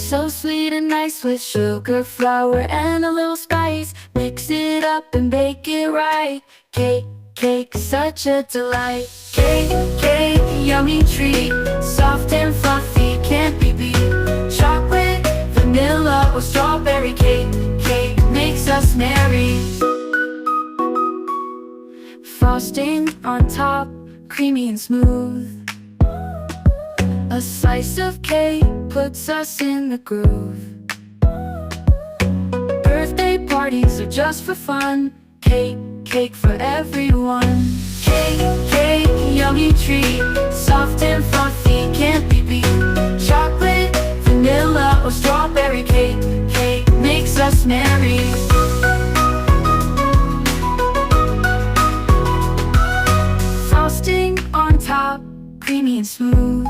so sweet and nice with sugar, flour, and a little spice. Mix it up and bake it right. Cake, such a delight. Cake, yummy treat. Soft and fluffy, can't be beat. Chocolate, vanilla, or strawberry cake. Cake makes us merry. Frosting on top, creamy and smooth. A slice of cake puts us in the groove. Birthday parties are just for fun. Cake for everyone. Cake, yummy treat. Soft and fluffy, can't be beat. Chocolate, vanilla, or strawberry cake. Cake makes us merry. Frosting on top, creamy and smooth.